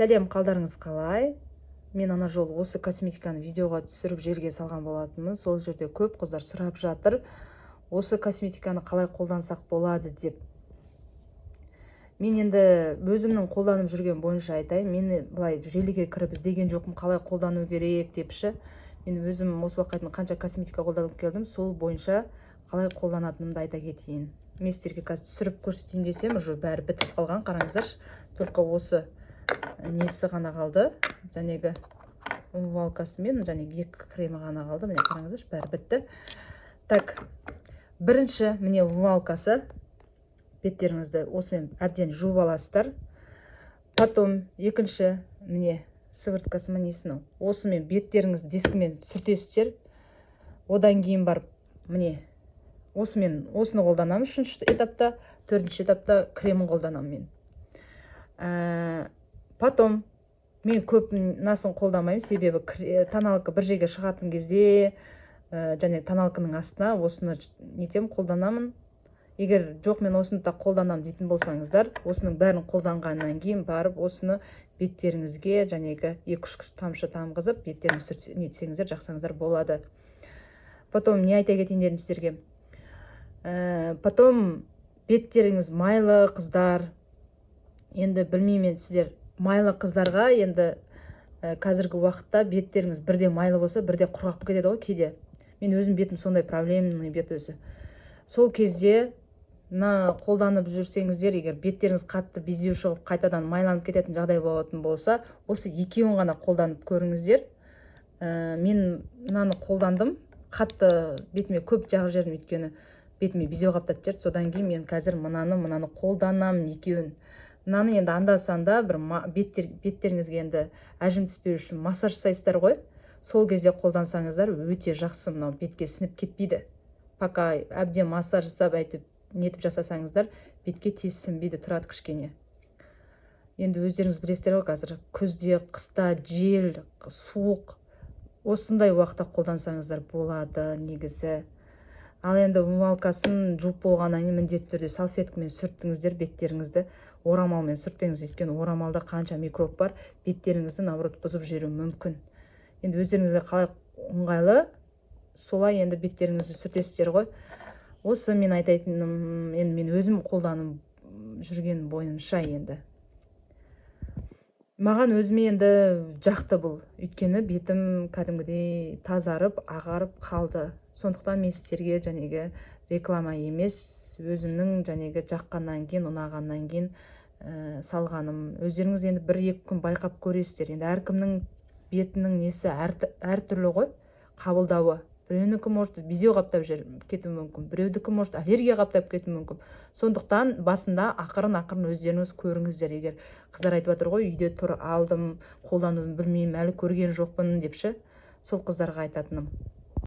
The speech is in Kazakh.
Сәлем, қалдарыңыз қалай? Мен ана жол осы косметиканы видеоға түсіріп жерге салған болатынмын. Сол жерде көп қыздар сұрап жатыр, осы косметиканы қалай қолдансақ болады деп. Мен енді өзімнің қолданып жүрген бойынша айтайын. Мен былай желіге кіріп іздеген жоқпын, қалай қолдану керек депші. Мен өзім осы уақытқа дейін қанша косметика қолданып келдім, сол бойынша қалай қолданатынымды айта кетейін. Мен сіздерге қазір түсіріп көрсетейін десем, уже бәрі бітіп қалған, қараңыздаршы. Только осы несі ғана қалды, жәнегі умывалкасы мен жәнегі екі кремі ғана қалды. Міне қараңыздаршы, бәрі бітті. Так, бірінші міне умывалкасы, беттеріңізді осымен әбден жуып аласыздар. Потом екінші міне сывырткасы несінің, осымен беттеріңізді дискімен сүртесіздер. Одан кейін барып міне осымен осыны қолданамын үшінші этапта, төртінші этапта кремін қолданамын мен. Потом мен көп насын қолдамаймын, себебі тоналка бір жерге шығатын кезде және тоналканың астына осыны нетем қолданамын. Егер жоқ мен осыны да қолданамын дейтін болсаңыздар, осының бәрін қолданғаннан кейін барып осыны беттеріңізге жәнегі 2-3 тамшы тамғызып беттеріңізді нетсеңіздер, жақсаңыздар болады. Потом не айта кетейін дедім сіздерге. Потом беттеріңіз майлы қыздар, енді білмеймін, сіздер майлы қыздарға енді қазіргі уақытта беттеріңіз бірде майлы болса, бірде құрғап кетеді ғой кейде. Мен өзім бетім сондай проблемный бет өзі. Сол кезде қолданып жүрсеңіздер, егер беттеріңіз қатты безеу шығып қайтадан майланып кететін жағдай болатын болса, осы екеуін ғана қолданып көріңіздер. Мен мынаны қолдандым, қатты бетіме көп жағы жерім, өйткені бетіме безеу қаптады жерді. Содан кейін мен қазір мынаны қолданамын, екеуін. Мынаны енді анда-санда бір беттеріңізге енді әжім түспеу үшін массаж жасайсыздар ғой. Сол кезде қолдансаңыздар өте жақсы, мынау бетке сініп кетпейді. Пока әбден массаж жасап әйтіп нетіп жасасаңыздар, бетке тез сінбейді, тұрады кішкене. Енді өздеріңіз білесіздер ғой, қазір күзде, қыста, жел, суық, осындай уақытта қолдансаңыздар болады негізі. Ал енді умывалкасын жуып болғаннан кейін міндетті түрде салфеткамен сүрттіңіздер беттеріңізді, орамалмен сүртпеңіз, өйткені орамалда қанша микроб бар, беттеріңізді наоборот бұзып жіберуі мүмкін. Енді өздеріңізге қалай ыңғайлы, солай енді беттеріңізді сүртесіздер ғой. Осы мен айтатыным, енді мен өзім қолданып жүрген бойынша енді. Маған өзіме енді жақты бұл, өйткені бетім кәдімгідей тазарып, ағарып қалды. Сондықтан мен сіздерге жәнегі реклама емес, өзімнің жәнегі жаққаннан кейін, ұнағаннан кейін салғаным. Өздеріңіз енді 1-2 күн байқап көресіздер. Енді әркімнің бетінің несі әртүрлі ғой, қабылдауы. Біреуінікі может безеу қаптап кетуі мүмкін, біреудікі может аллергия қаптап кетуі мүмкін. Сондықтан басында ақырын өздеріңіз көріңіздер. Егер қыздар айтып жатыр ғой, үйде тұр алдым, қолдануын білмеймін, әлі көрген жоқпын депші, сол қыздарға айтатыным.